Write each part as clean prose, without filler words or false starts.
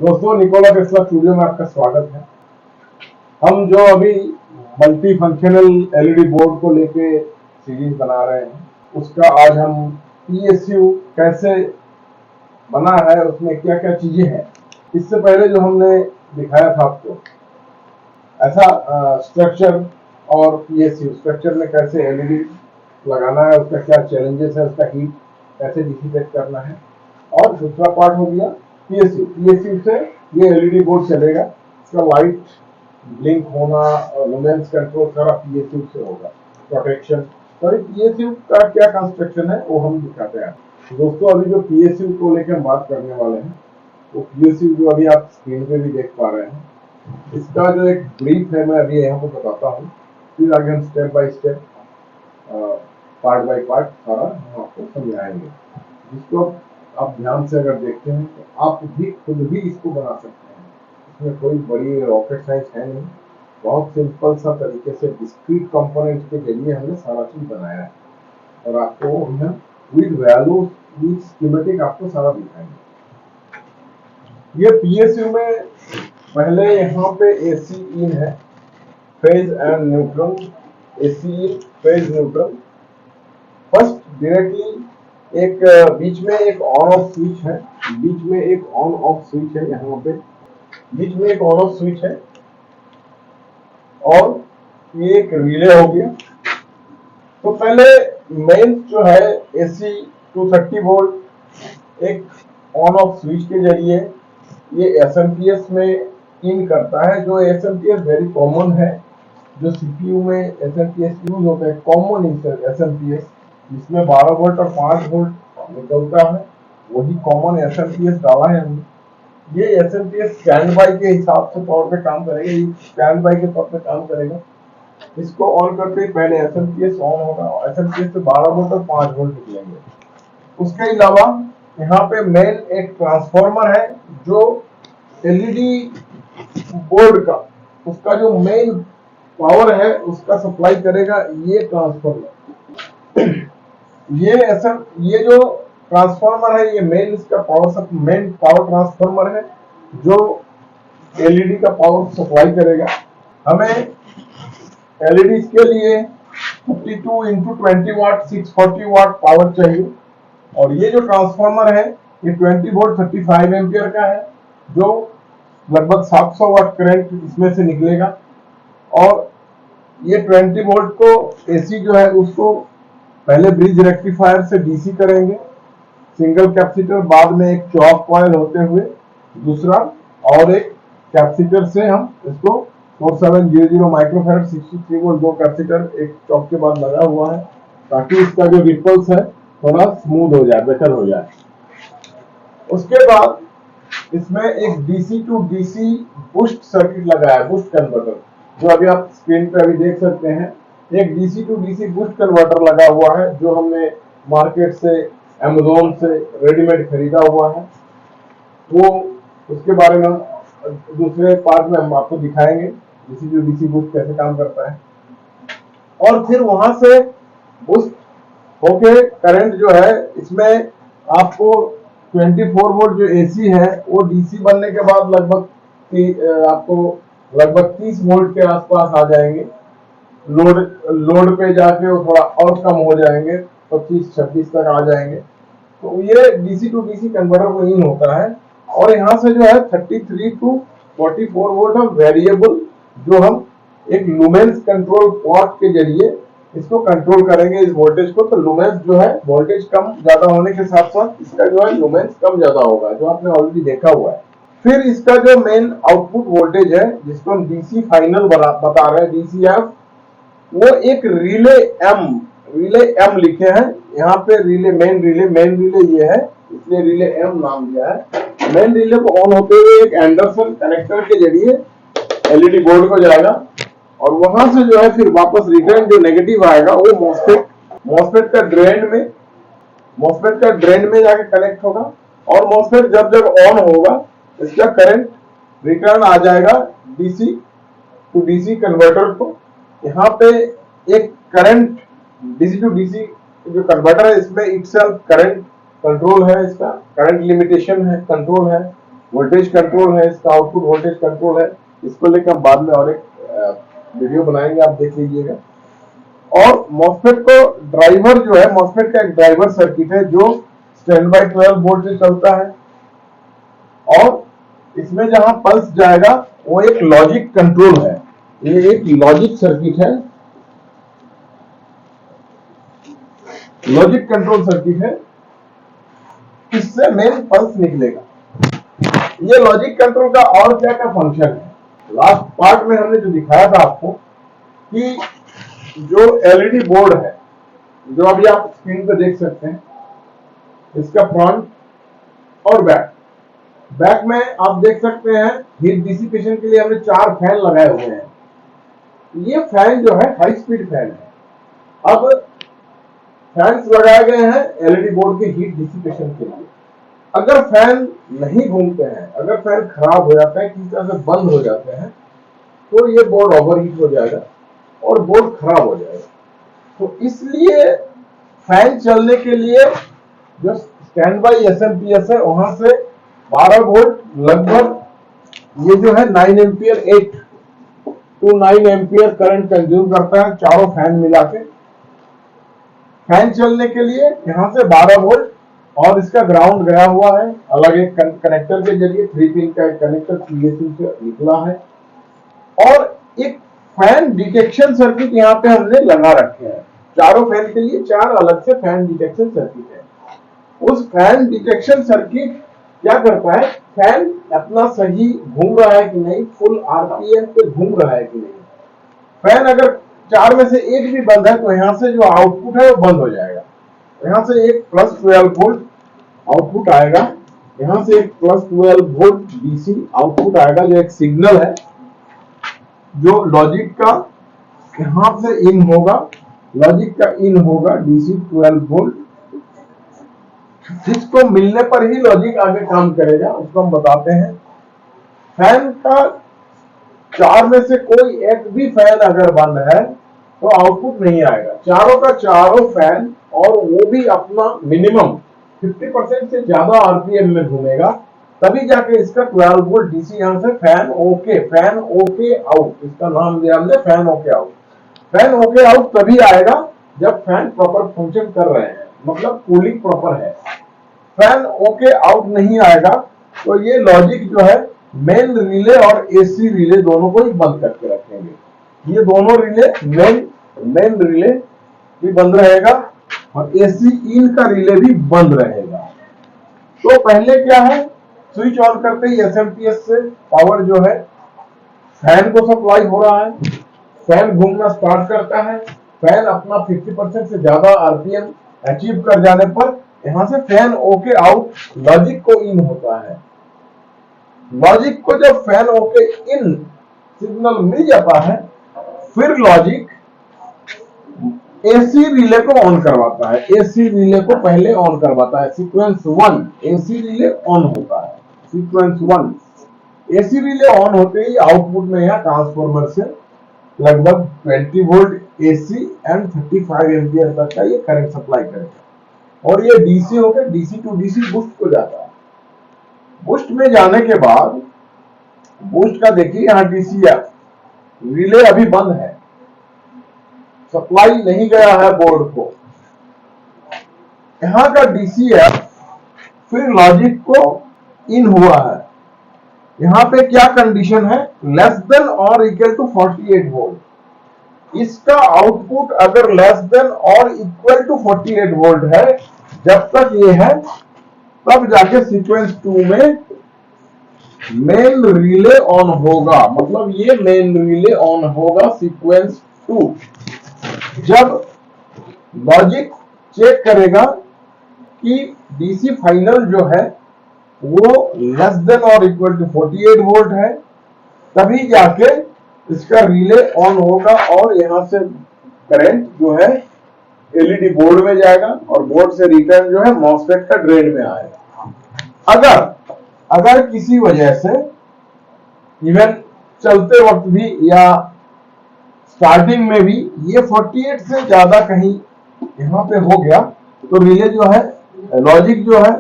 दोस्तों, Nikola Tesla studio में आपका स्वागत है। हम जो अभी मल्टी फंक्शनल एलईडी बोर्ड को लेके सीरीज बना रहे हैं, उसका आज हम पीएसयू कैसे बना है, उसमें क्या क्या चीजें हैं। इससे पहले जो हमने दिखाया था आपको ऐसा स्ट्रक्चर और पीएसयू स्ट्रक्चर में कैसे एलईडी लगाना है, उसका क्या चैलेंजेस है, उसका हीट कैसे डिसिपेट करना है। और दूसरा पार्ट हो गया पीएसयू से ये एलईडी बोर्ड चलेगा, इसका लाइट ब्लिंक होना और लुमेंस कंट्रोल सारा पीएसयू से होगा, प्रोटेक्शन। तो पीएसयू का क्या कंस्ट्रक्शन है वो हम दिखाते हैं। दोस्तों, अभी जो पीएसयू को लेकर हम बात करने वाले हैं वो पीएसयू जो अभी आप स्क्रीन पे भी देख पा रहे हैं, इसका जो एक ब्रीफ है मैं अभी यहाँ पे बताता हूँ, फिर आगे हम step by step part by part सारा हम आपको समझाएंगे, जिसको आप ध्यान से अगर देखते हैं तो आप भी खुद भी इसको बना सकते हैं। इसमें कोई बड़ी रॉकेट साइंस है नहीं, बहुत सिंपल सा तरीके से डिस्क्रीट कंपोनेंट के जरिए हमने सारा चीज बनाया है और आपको हम विद वैल्यूज विद स्कीमेटिक आपको सारा दिखाएंगे। ये पीएसयू में पहले यहाँ पे एसी इन है, phase and neutral, AC in phase neutral. First directly एक बीच में एक ऑन ऑफ स्विच है, बीच में एक ऑन ऑफ स्विच है, यहाँ पे बीच में एक ऑन ऑफ स्विच है और ये एक रिले हो गया। तो पहले मेन जो है एसी 230 वोल्ट एक ऑन ऑफ स्विच के जरिए ये एसएमपीएस में इन करता है, जो एसएमपीएस वेरी कॉमन है, जो सीपीयू में एसएमपीएस यूज होता है, कॉमन एसएमपीएस जिसमें 12 वोल्ट और 5 वोल्ट निकलता है, वही कॉमन एसएमपीएस डाला है हमने। ये एसएमपीएस स्टैंड बाय के हिसाब से तौर पे काम करेगा, ये स्टैंड बाय के तौर पे काम करेगा। इसको ऑन करते ही पहले एसएमपीएस ऑन होगा, एसएमपीएस से 12 वोल्ट और 5 वोल्ट निकलेंगे। उसके अलावा यहाँ पे मेन एक ट्रांसफार्मर है जो एलईडी बोर्ड का उसका जो मेन पावर है उसका सप्लाई करेगा, ये ट्रांसफार्मर। ये जो ट्रांसफार्मर है ये मेन इसका मेन पावर ट्रांसफार्मर है जो एलईडी का पावर सप्लाई करेगा। हमें एलईडी के लिए 52 into 20 वाट 640 वाट पावर चाहिए और ये जो ट्रांसफार्मर है ये 20 वोल्ट 35 एम्पियर का है, जो लगभग 700 वाट करंट इसमें से निकलेगा। और ये 20 वोल्ट को एसी जो है उसको पहले ब्रिज रेक्टिफायर से डीसी करेंगे, सिंगल कैपेसिटर, बाद में एक चॉक कॉइल होते हुए दूसरा और एक कैपेसिटर से हम इसको 4700 माइक्रोफैरड 63 वोल्ट दो कैपेसिटर एक चॉक के बाद लगा हुआ है, ताकि इसका जो रिपल्स है थोड़ा स्मूथ हो जाए, बेटर हो जाए। उसके बाद इसमें एक DC to DC boost circuit लगा है, बूस्ट कन्वर्टर, जो अभी आप स्क्रीन पे अभी देख सकते हैं। एक DC to DC boost converter लगा हुआ है जो हमने मार्केट से अमेज़न से रेडीमेड खरीदा हुआ है। वो उसके बारे में दूसरे पार्ट में हम आपको दिखाएंगे, डीसी टू डीसी बूस्ट कैसे काम करता है। और फिर वहां से बूस्ट होके करंट जो है इसमें आपको 24 वोल्ट जो एसी है वो डीसी बनने के बाद आपको लगभग 30 वोल्ट के आसपास आ जाएंगे। लोड पे जाके वो थोड़ा और कम हो जाएंगे, 25-26 तक आ जाएंगे। तो ये डीसी टू डीसी कन्वर्टर में इन होता है। और यहाँ से जो है 33 to 44 वोल्ट हम वेरिएबल जो हम एक लुमेंस कंट्रोल पॉट के जरिए इसको कंट्रोल करेंगे इस वोल्टेज को। तो लुमेंस जो है वोल्टेज कम ज्यादा होने के साथ साथ इसका जो है लुमेंस कम ज्यादा होगा, जो आपने ऑलरेडी देखा हुआ है। फिर इसका जो मेन आउटपुट वोल्टेज है जिसको हम डीसी फाइनल बता रहे हैं, डीसीएफ, वो एक रिले एम लिखे हैं यहाँ पे। मेन रिले ये है, इसलिए रिले एम नाम दिया है। मेन रिले को ऑन होते हुए एक एंडरसन कनेक्टर के जरिए एलईडी बोर्ड को जाएगा और वहां से जो है फिर वापस रिटर्न जो नेगेटिव आएगा वो मॉसफेट का ड्रेन में जाके कनेक्ट होगा। और मॉसफेट जब ऑन होगा इसका करंट रिटर्न आ जाएगा डीसी टू डीसी कन्वर्टर को। यहाँ पे एक करंट डीसी टू डीसी जो कन्वर्टर है इसमें इटसेल्फ करंट कंट्रोल है, इसका करंट लिमिटेशन है, कंट्रोल है। वोल्टेज कंट्रोल है, इसका आउटपुट वोल्टेज कंट्रोल है। इसको लेकर हम बाद में और एक वीडियो बनाएंगे, आप देख लीजिएगा। और मॉस्फेट को ड्राइवर जो है, मॉस्फेट का एक ड्राइवर सर्किट है जो स्टैंड बाय 12 वोल्ट से चलता है, और इसमें जहां पल्स जाएगा वो एक लॉजिक कंट्रोल है। ये एक लॉजिक सर्किट है, लॉजिक कंट्रोल सर्किट है, इससे मेन पल्स निकलेगा। ये लॉजिक कंट्रोल का और क्या क्या फंक्शन है, लास्ट पार्ट में हमने जो दिखाया था आपको कि जो एलईडी बोर्ड है, जो अभी आप स्क्रीन पे देख सकते हैं, इसका फ्रंट और बैक में आप देख सकते हैं हीट डिसिपेशन के लिए हमने 4 फैन लगाए हुए हैं। ये फैन जो है हाई स्पीड फैन है। अब फैंस लगाए गए हैं एलईडी बोर्ड के हीट डिसिपेशन के लिए। अगर फैन नहीं घूमते हैं, अगर फैन खराब हो जाता है, किसी तरह से बंद हो जाते हैं, तो ये बोर्ड ओवरहीट हो जाएगा और बोर्ड खराब हो जाएगा। तो इसलिए फैन चलने के लिए जो स्टैंड बाई एसएमपीएस है, वहां से 12 वोल्ट लगभग ये जो है 9 ampere 8 to 9 ampere current consume करता है, चारों फैन मिला के। फैन चलने के लिए यहां से 12 वोल्ट, और इसका ग्राउंड गया हुआ है अलग एक कनेक्टर के जरिए, 3 पिन का एक कनेक्टर पीएसयू से निकला है, और एक फैन डिटेक्शन सर्किट यहाँ पे हमने लगा रखे हैं। चारों फैन के लिए 4 अलग से फैन डिटेक्शन सर्किट है। उस फैन डिटेक्शन सर्किट क्या करता है, फैन अपना सही घूम रहा है कि नहीं, फुल आरपीएम पे घूम रहा है कि नहीं। फैन अगर 4 में से एक भी बंद है तो यहाँ से जो आउटपुट है वो बंद हो जाएगा। यहाँ से एक +12 वोल्ट आउटपुट आएगा, यहाँ से एक +12 वोल्ट डीसी आउटपुट आएगा, जो एक सिग्नल है जो लॉजिक का यहां से इन होगा, लॉजिक का इन होगा डीसी 12 वोल्ट, जिसको मिलने पर ही लॉजिक आगे काम करेगा, उसको हम बताते हैं। फैन का 4 में से कोई एक भी फैन अगर बंद है तो आउटपुट नहीं आएगा। चारों का चारों फैन, और वो भी अपना मिनिमम 50% से ज्यादा आरपीएम में घूमेगा, तभी जाके इसका 12 वोल्ट डीसी यहां से फैन ओके आउट, इसका नाम दिया हमने fan okay out. Fan okay out तभी आएगा जब फैन प्रॉपर फंक्शन कर रहे हैं, मतलब कूलिंग प्रॉपर है। फैन ओके आउट नहीं आएगा तो ये लॉजिक जो है मेन रिले और एसी रिले दोनों को ही बंद करके रखेंगे। ये दोनों रिले मेन रिले भी बंद रहेगा और एसी इन का रिले भी बंद रहेगा। तो पहले क्या है, स्विच ऑन करते ही एसएमपीएस से पावर जो है फैन को सप्लाई हो रहा है, फैन घूमना स्टार्ट करता है, फैन अपना 50% से ज्यादा आरपीएम अचीव कर जाने पर यहां से फैन ओके आउट लॉजिक को इन होता है। लॉजिक को जब फैन ओके इन सिग्नल मिल जाता है, फिर लॉजिक एसी रिले को ऑन करवाता है। एसी रिले को पहले ऑन करवाता है, सीक्वेंस 1 एसी रिले ऑन होता है, सीक्वेंस 1 एसी रिले ऑन होते ही आउटपुट में यहां ट्रांसफार्मर से लगभग 20 वोल्ट एसी एंड 35 एम्पियर तक का ये करंट सप्लाई करेगा, और ये डीसी होकर डीसी टू डीसी बूस्ट को जाता है। बूस्ट में जाने के बाद बूस्ट का देखिए यहां डीसी रिले अभी बंद है, सप्लाई नहीं गया है बोर्ड को, यहां का डीसीएफ फिर लॉजिक को इन हुआ है। यहां पे क्या कंडीशन है, लेस देन और इक्वल टू 48 वोल्ट। इसका आउटपुट अगर लेस देन और इक्वल टू 48 वोल्ट है, जब तक ये है, तब जाके सीक्वेंस 2 में मेन रिले ऑन होगा, मतलब ये मेन रिले ऑन होगा सीक्वेंस 2। जब लॉजिक चेक करेगा कि डीसी फाइनल जो है वो लेस देन और इक्वल टू 48 वोल्ट है, तभी जाके इसका रिले ऑन होगा और यहां से करंट जो है एलईडी बोर्ड में जाएगा और बोर्ड से रिटर्न जो है मॉसफेट का ड्रेन में आएगा। अगर किसी वजह से इवन चलते वक्त भी या स्टार्टिंग में भी ये 48 से ज्यादा कहीं यहां पे हो गया, तो रिले जो है लॉजिक जो है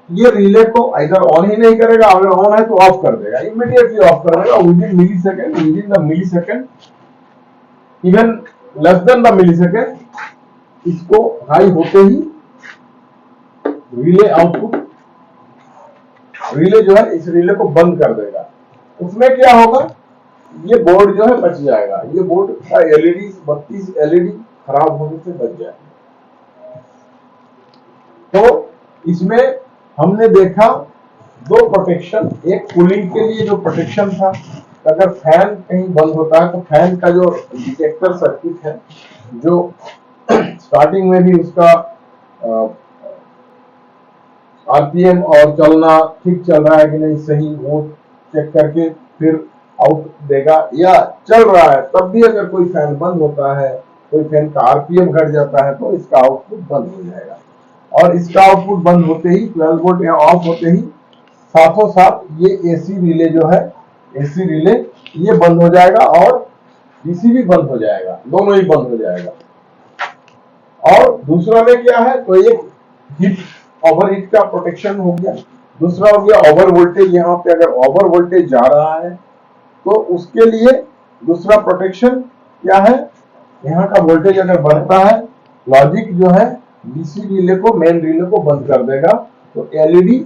ये रिले को इधर ऑन ही नहीं करेगा, अगर ऑन है तो ऑफ कर देगा, इमीडिएटली ऑफ कर देगा within millisecond, within the millisecond, even less than the millisecond. इसको हाई होते ही रिले आउटपुट, रिले जो है इस रिले को बंद कर देगा। उसमें क्या होगा, ये बोर्ड जो है बच जाएगा, ये बोर्ड का एलईडी 32 एलईडी खराब होने से बच जाएगा। तो इसमें हमने देखा दो प्रोटेक्शन, एक कूलिंग के लिए जो प्रोटेक्शन था, अगर फैन कहीं बंद होता है तो फैन का जो डिटेक्टर सर्किट है, जो स्टार्टिंग में भी उसका आरपीएम और चलना ठीक चल रहा है कि नहीं सही, वो चेक करके फिर आउट देगा, या चल रहा है तब भी अगर कोई फैन बंद होता है, कोई फैन का आरपीएम घट जाता है तो इसका आउटपुट बंद हो जाएगा। और इसका आउटपुट बंद होते ही 12 वोल्ट या ऑफ होते ही साथों साथ ये एसी रिले जो है, एसी रिले ये बंद हो जाएगा और डीसी भी बंद हो जाएगा, दोनों ही बंद हो जाएगा। और दूसरा में क्या है, तो एक हीट ओवर हीट का प्रोटेक्शन हो गया, दूसरा हो गया ओवर वोल्टेज। यहाँ पे अगर ओवर वोल्टेज जा रहा है तो उसके लिए दूसरा प्रोटेक्शन क्या है, यहाँ का वोल्टेज अगर बढ़ता है, लॉजिक जो है डीसी रिले को, मेन रिले को बंद कर देगा, तो एलईडी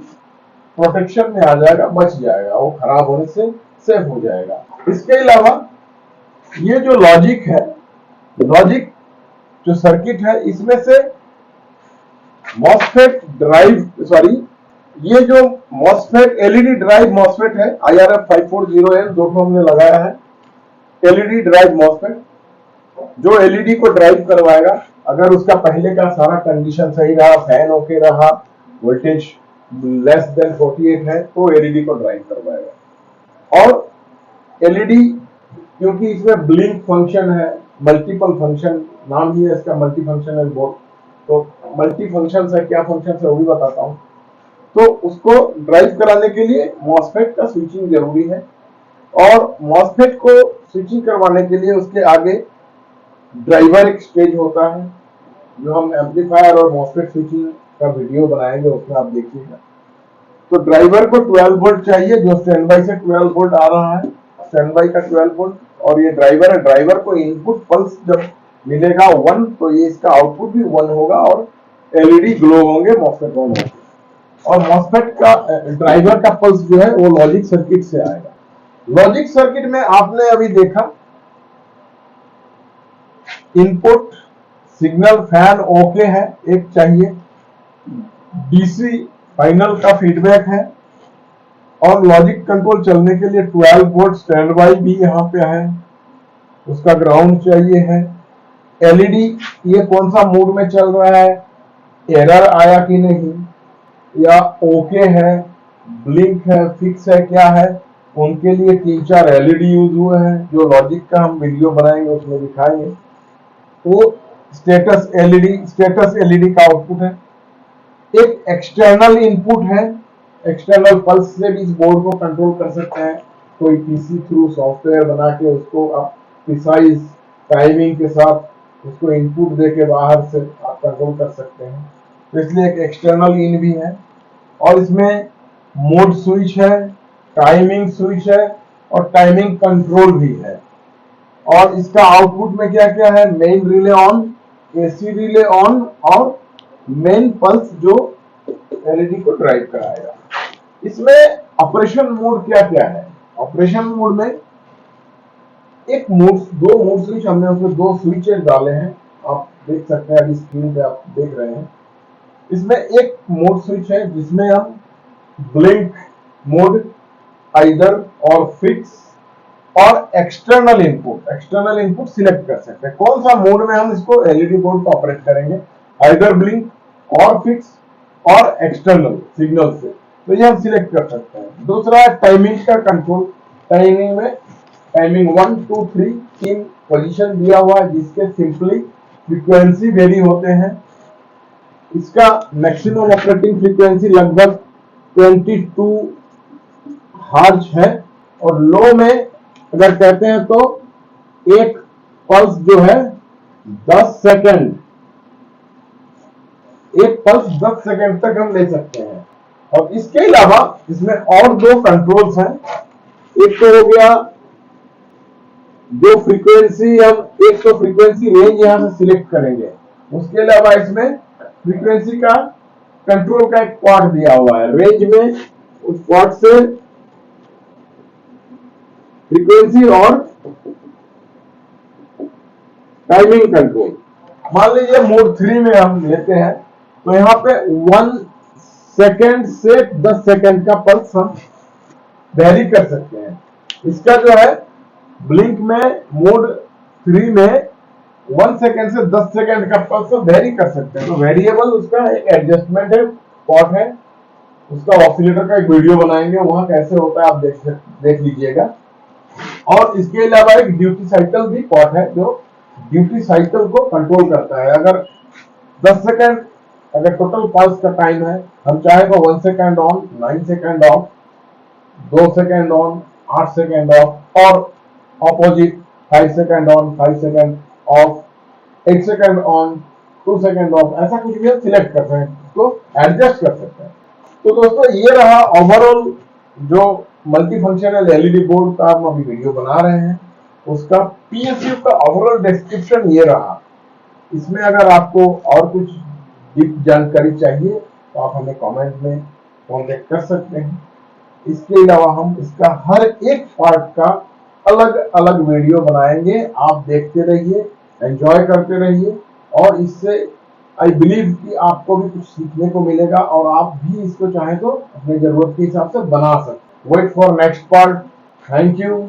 प्रोटेक्शन में आ जाएगा, बच जाएगा, वो खराब होने से सेफ हो जाएगा। इसके अलावा ये जो लॉजिक है, लॉजिक जो सर्किट है, इसमें से मॉसफेट ड्राइव, सॉरी ये जो मॉसफेट एलईडी ड्राइव मॉसफेट है, IRF 540N जो हमने लगाया है, एलईडी ड्राइव मॉसफेट जो एलईडी को ड्राइव करवाएगा। अगर उसका पहले का सारा कंडीशन सही रहा, फैन ओके रहा, वोल्टेज लेस देन 48 है, तो एलईडी को ड्राइव करवाएगा। और एलईडी क्योंकि इसमें ब्लिंक फंक्शन है, मल्टीपल फंक्शन, नाम ही है इसका मल्टी फंक्शनल बोर्ड, तो मल्टी फंक्शन है, क्या फंक्शन है वो भी बताता हूँ। तो उसको ड्राइव कराने के लिए मॉसफेट का स्विचिंग जरूरी है, और मॉसफेट को स्विचिंग करवाने के लिए उसके आगे ड्राइवर एक स्टेज होता है, जो हम एम्पलीफायर और मॉसफेट स्विचिंग का वीडियो बनाएंगे, उसमें आप देखिएगा। तो ड्राइवर को 12 वोल्ट चाहिए, जो स्टैंड बाई से 12 वोल्ट आ रहा है, स्टैंड बाई का 12 वोल्ट, और ये ड्राइवर है। ड्राइवर को इनपुट पल्स जब मिलेगा 1, तो ये इसका आउटपुट भी 1 होगा और एलईडी ग्लो होंगे, मॉसफेट ऑन होंगे। और मॉसफेट का ड्राइवर का पल्स जो है वो लॉजिक सर्किट से आएगा। लॉजिक सर्किट में आपने अभी देखा इनपुट सिग्नल फैन ओके है, एक चाहिए, डीसी फाइनल का फीडबैक है, और लॉजिक कंट्रोल चलने के लिए 12 वोल्ट स्टैंड बाई भी यहाँ पे है, उसका ग्राउंड चाहिए है। एलईडी ये कौन सा मोड में चल रहा है, एरर आया कि नहीं, या ओके है, ब्लिंक है, फिक्स है, क्या है, उनके लिए 3-4 एलईडी यूज हुए हैं, जो लॉजिक का हम वीडियो बनाएंगे उसमें दिखाएंगे। वो स्टेटस एलईडी का आउटपुट है। एक एक्सटर्नल इनपुट है, एक्सटर्नल पल्स से भी इस बोर्ड को कंट्रोल कर सकते हैं, कोई पीसी थ्रू सॉफ्टवेयर बना के उसको आप प्रिसाइज टाइमिंग के साथ उसको इनपुट दे के बाहर से आप कंट्रोल कर सकते हैं, तो इसलिए एक एक्सटर्नल इन भी है। और इसमें मोड स्विच है, टाइमिंग स्विच है, और टाइमिंग कंट्रोल भी है। और इसका आउटपुट में क्या क्या है, main relay on, AC relay on, और मेन पल्स जो एलईडी को ड्राइव कराएगा। इसमें ऑपरेशन मोड क्या क्या है, ऑपरेशन मोड में एक मोड, दो मोड स्विच, हमने उसमें 2 स्विचेस डाले हैं, आप देख सकते हैं अभी स्क्रीन पे आप देख रहे हैं। इसमें एक मोड स्विच है जिसमें हम ब्लिंक मोड, आइदर और फिक्स और एक्सटर्नल इनपुट सिलेक्ट कर सकते हैं, कौन सा मोड में हम इसको एलईडी बोर्ड को ऑपरेट करेंगे, आइदर ब्लिंक और फिक्स और एक्सटर्नल सिग्नल से, तो ये हम सिलेक्ट कर सकते हैं। दूसरा है टाइमिंग का कंट्रोल, टाइमिंग में टाइमिंग 1, 2, 3 पोजीशन दिया हुआ है, जिसके सिंपली फ्रीक्वेंसी वेरी होते हैं। इसका मैक्सिमम ऑपरेटिंग फ्रीक्वेंसी लगभग 22 हर्ट्ज है, और लो में अगर कहते हैं तो एक पल्स जो है 10 सेकंड, एक पल्स 10 सेकंड तक हम ले सकते हैं। और इसके अलावा इसमें और दो कंट्रोल्स हैं। एक तो हो गया जो फ्रीक्वेंसी, हम एक तो फ्रीक्वेंसी रेंज यहां से सिलेक्ट करेंगे, उसके अलावा इसमें फ्रीक्वेंसी का कंट्रोल का एक पॉट दिया हुआ है। रेंज में उस पॉट से फ्रीक्वेंसी और टाइमिंग कंट्रोल। मान लीजिए मोड 3 में हम लेते हैं तो यहाँ पे 1 सेकेंड से 10 सेकेंड का पल्स हम वेरी कर सकते हैं। इसका जो है ब्लिंक में मोड 3 में 1 सेकेंड से 10 सेकेंड का पल्स वेरी कर सकते हैं। तो वेरिएबल उसका एक एडजस्टमेंट है, पॉट है, उसका ऑसिलेटर का एक वीडियो बनाएंगे, वहां कैसे होता है आप देख लीजिएगा। और इसके अलावा एक ड्यूटी साइकिल भी पॉट है जो ड्यूटी साइकिल को कंट्रोल करता है। अगर 10 सेकेंड अगर टोटल पल्स का टाइम है, हम चाहे तो 1 second on, 9 second off, 2 second on, 8 second off, और opposite 5 second on, 5 second off, 8 second on, 2 second off, ऐसा कुछ भी हम सिलेक्ट कर सकते हैं, इसको एडजस्ट कर सकते हैं। तो दोस्तों ये रहा ओवरऑल जो मल्टी फंक्शनल एलईडी बोर्ड का हम अभी वीडियो बना रहे हैं, उसका पीएसयू का ओवरऑल डिस्क्रिप्शन ये रहा। इसमें अगर आपको और कुछ डीप जानकारी चाहिए तो आप हमें कमेंट में कांटेक्ट कर सकते हैं। इसके अलावा हम इसका हर एक पार्ट का अलग अलग वीडियो बनाएंगे, आप देखते रहिए, एंजॉय करते रहिए, और इससे आई बिलीव कि आपको भी कुछ सीखने को मिलेगा और आप भी इसको चाहे तो अपने जरूरत के हिसाब से बना सकते। Wait for next part. Thank you.